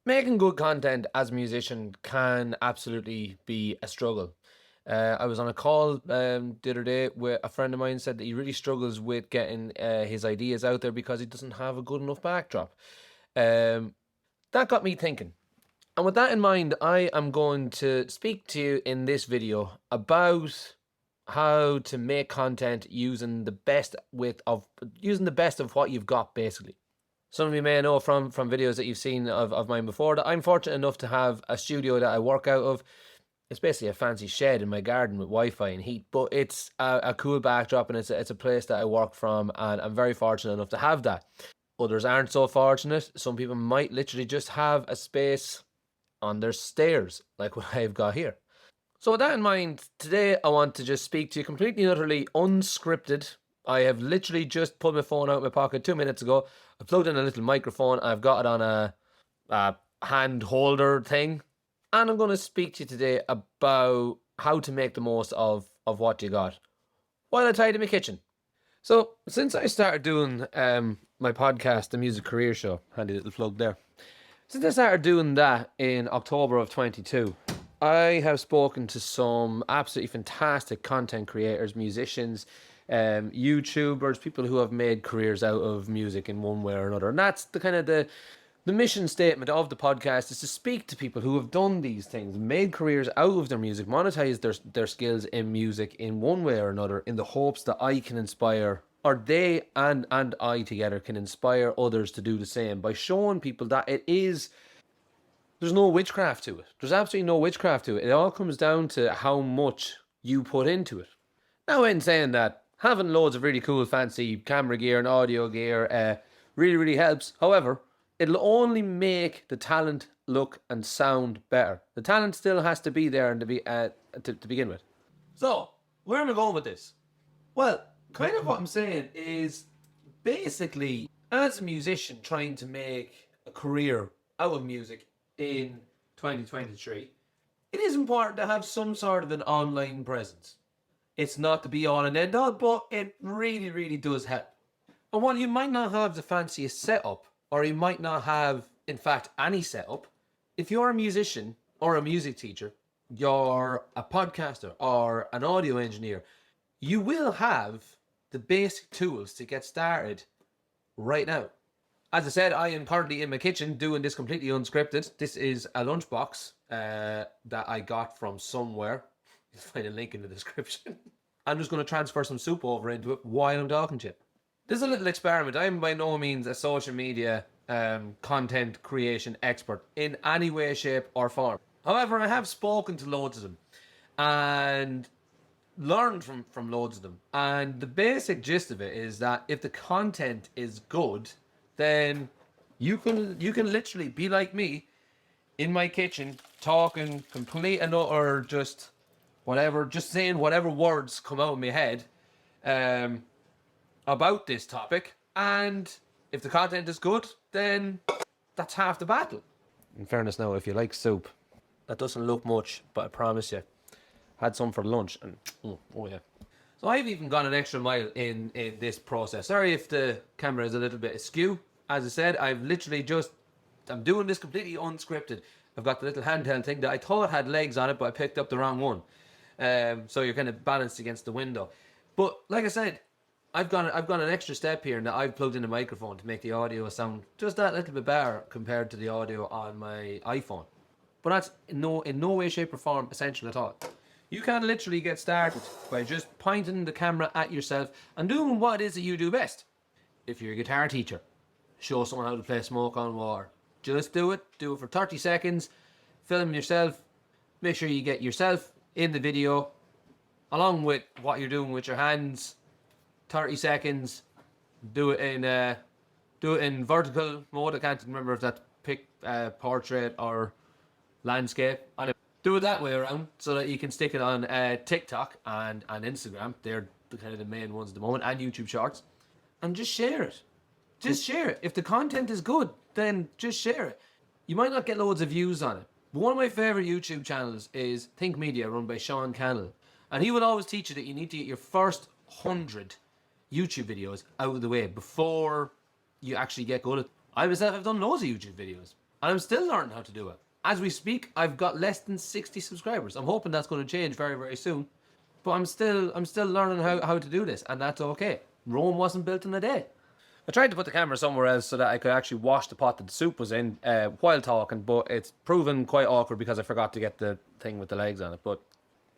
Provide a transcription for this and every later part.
Making good content as a musician can absolutely be a struggle. I was on a call the other day with a friend of mine said that he really struggles with getting his ideas out there because he doesn't have a good enough backdrop. Um, that got me thinking. And with that in mind, I am going to speak to you in this video about how to make content using the best of what you've got, basically. Some of you may know from videos that you've seen of mine before that I'm fortunate enough to have a studio that I work out of. It's basically a fancy shed in my garden with Wi-Fi and heat, but it's a cool backdrop, and it's a place that I work from, and I'm very fortunate enough to have that. Others aren't so fortunate. Some people might literally just have a space on their stairs, like what I've got here. So with that in mind, today I want to just speak to you completely and utterly unscripted. I have literally just pulled my phone out of my pocket 2 minutes ago. I plugged in a little microphone. I've got it on a hand holder thing. And I'm going to speak to you today about how to make the most of what you got while I tidy my kitchen. So since I started doing my podcast, The Music Career Show, handy little plug there. Since I started doing that in October of 22, I have spoken to some absolutely fantastic content creators, musicians, YouTubers, people who have made careers out of music in one way or another. And that's the kind of the mission statement of the podcast, is to speak to people who have done these things, made careers out of their music, monetized their skills in music in one way or another, in the hopes that I can inspire, or they and I together can inspire others to do the same by showing people that there's no witchcraft to it. There's absolutely no witchcraft to it. It all comes down to how much you put into it. Now, in saying that, having loads of really cool, fancy camera gear and audio gear really, really helps. However, it'll only make the talent look and sound better. The talent still has to be there and to begin with. So, where am I going with this? Well, kind of what I'm saying is basically, as a musician trying to make a career out of music in 2023, it is important to have some sort of an online presence. It's not the be all and end all, but it really, really does help. And while you might not have the fanciest setup, or you might not have, in fact, any setup, if you're a musician or a music teacher, you're a podcaster or an audio engineer, you will have the basic tools to get started right now. As I said, I am currently in my kitchen doing this completely unscripted. This is a lunchbox that I got from somewhere. You'll find a link in the description. I'm just going to transfer some soup over into it while I'm talking to you. This is a little experiment. I'm by no means a social media content creation expert in any way, shape, or form. However, I have spoken to loads of them and learned from loads of them. And the basic gist of it is that if the content is good, then you can literally be like me in my kitchen talking complete and utter just whatever, just saying whatever words come out of my head about this topic. And if the content is good, then that's half the battle. In fairness, now, if you like soup, that doesn't look much, but I promise you, had some for lunch, and oh yeah. So I've even gone an extra mile in this process. Sorry if the camera is a little bit askew. As I said, I'm doing this completely unscripted. I've got the little handheld thing that I thought had legs on it, but I picked up the wrong one. So you're kind of balanced against the window. But like I said, I've gone an extra step here, and I've plugged in a microphone to make the audio sound just that little bit better compared to the audio on my iPhone. But that's in no way, shape, or form essential at all. You can literally get started by just pointing the camera at yourself and doing what it is that you do best. If you're a guitar teacher, show someone how to play Smoke on Water. Just do it for 30 seconds, film yourself, make sure you get yourself in the video, along with what you're doing with your hands. 30 seconds, do it in vertical mode. I can't remember if that's portrait or landscape. Do it that way around so that you can stick it on TikTok and Instagram. They're kind of the main ones at the moment, and YouTube Shorts. And just share it. Just share it. If the content is good, then just share it. You might not get loads of views on it. But one of my favourite YouTube channels is Think Media, run by Sean Cannell. And he will always teach you that you need to get your first 100 YouTube videos out of the way before you actually get good at it. I myself have done loads of YouTube videos. And I'm still learning how to do it. As we speak, I've got less than 60 subscribers. I'm hoping that's going to change very, very soon. But I'm still learning how to do this, and that's okay. Rome wasn't built in a day. I tried to put the camera somewhere else so that I could actually wash the pot that the soup was in while talking, but it's proven quite awkward because I forgot to get the thing with the legs on it. But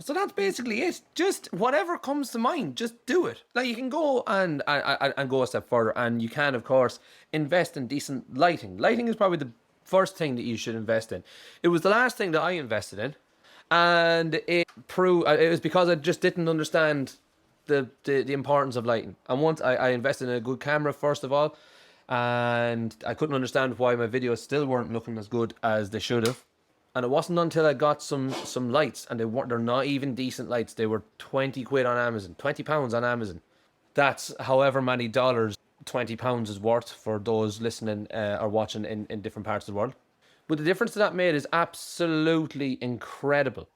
so that's basically it. Just whatever comes to mind, just do it. Like, you can go and go a step further, and you can, of course, invest in decent lighting. Lighting is probably the first thing that you should invest in. It was the last thing that I invested in, and it was because I just didn't understand the importance of lighting. And once I invested in a good camera first of all, and I couldn't understand why my videos still weren't looking as good as they should have. And it wasn't until I got some lights, and they're not even decent lights. They were 20 quid on Amazon, £20 on Amazon. That's however many dollars £20 is worth for those listening or watching in different parts of the world. But the difference that made is absolutely incredible.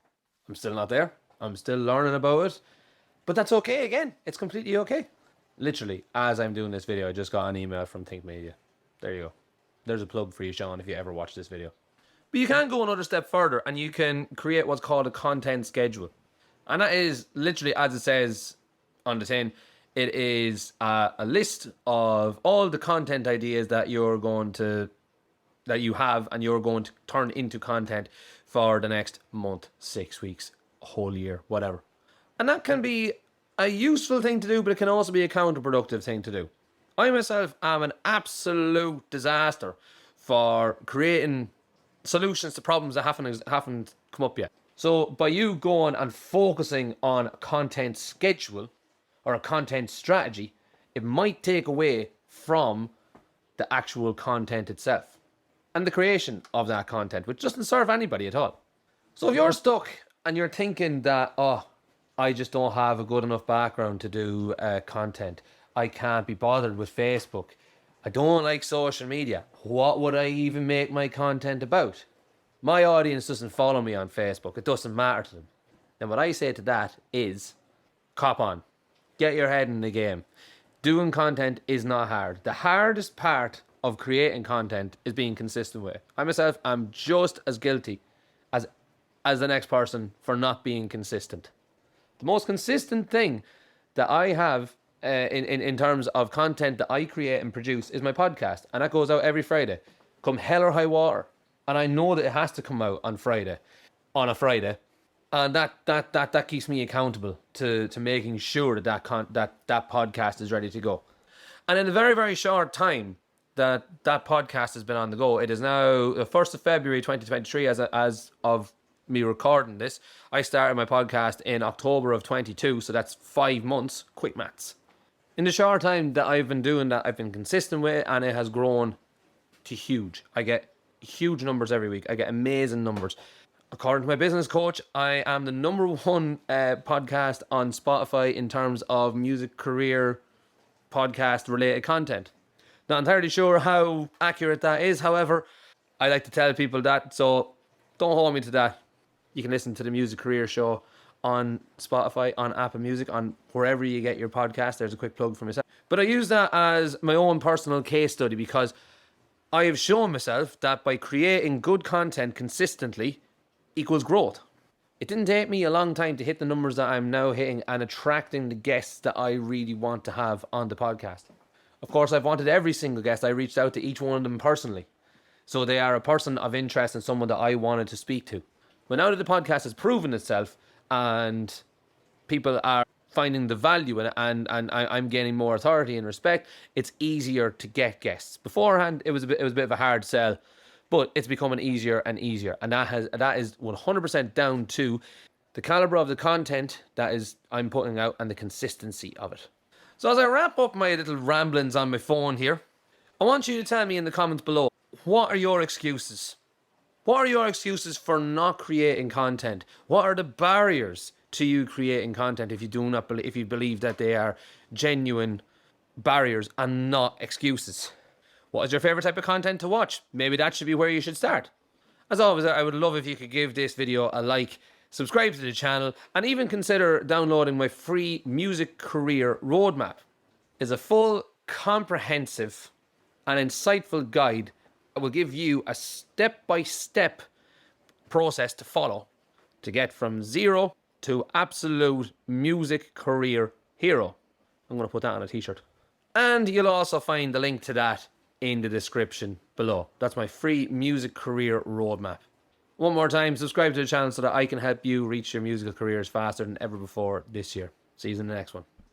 I'm still not there. I'm still learning about it. But that's okay again. It's completely okay. Literally, as I'm doing this video, I just got an email from Think Media. There you go. There's a plug for you, Sean, if you ever watch this video. But you can go another step further, and you can create what's called a content schedule. And that is literally, as it says on the tin, it is a list of all the content ideas that you have and you're going to turn into content for the next month, 6 weeks, a whole year, whatever. And that can be a useful thing to do, but it can also be a counterproductive thing to do. I myself am an absolute disaster for creating solutions to problems that haven't come up yet. So by you going and focusing on a content schedule or a content strategy, it might take away from the actual content itself and the creation of that content, which doesn't serve anybody at all. So if you're stuck and you're thinking that, I just don't have a good enough background to do content, I can't be bothered with Facebook, I don't like social media, what would I even make my content about? My audience doesn't follow me on Facebook. It doesn't matter to them. And what I say to that is, cop on. Get your head in the game. Doing content is not hard. The hardest part of creating content is being consistent with it. I myself am just as guilty as the next person for not being consistent. The most consistent thing that I have in terms of content that I create and produce is my podcast, and that goes out every Friday, come hell or high water. And I know that it has to come out on a Friday, and that keeps me accountable to making sure that podcast is ready to go. And in a very, very short time that podcast has been on the go, it is now the 1st of February 2023 as of me recording this. I started my podcast in October of 22, so that's 5 months. Quick maths. In the short time that I've been doing that, I've been consistent with it, and it has grown to huge. I get huge numbers every week. I get amazing numbers. According to my business coach, I am the #1 podcast on Spotify in terms of music career podcast related content. Not entirely sure how accurate that is. However, I like to tell people that, so don't hold me to that. You can listen to the Music Career Show on Spotify, on Apple Music, on wherever you get your podcast. There's a quick plug for myself. But I use that as my own personal case study because I have shown myself that by creating good content consistently equals growth. It didn't take me a long time to hit the numbers that I'm now hitting and attracting the guests that I really want to have on the podcast. Of course, I've wanted every single guest. I reached out to each one of them personally. So they are a person of interest and someone that I wanted to speak to. But now that the podcast has proven itself and people are finding the value in it and I'm gaining more authority and respect, it's easier to get guests. Beforehand, it was a bit of a hard sell, but it's becoming easier and easier. And that is 100% down to the caliber of the content that I'm putting out and the consistency of it. So as I wrap up my little ramblings on my phone here, I want you to tell me in the comments below, what are your excuses? What are your excuses for not creating content? What are the barriers to you creating content if you believe that they are genuine barriers and not excuses? What is your favorite type of content to watch? Maybe that should be where you should start. As always, I would love if you could give this video a like, subscribe to the channel, and even consider downloading my free music career roadmap. It's a full, comprehensive, and insightful guide I will give you a step-by-step process to follow to get from zero to absolute music career hero. I'm going to put that on a t-shirt. And you'll also find the link to that in the description below. That's my free music career roadmap. One more time, subscribe to the channel so that I can help you reach your musical careers faster than ever before this year. See you in the next one.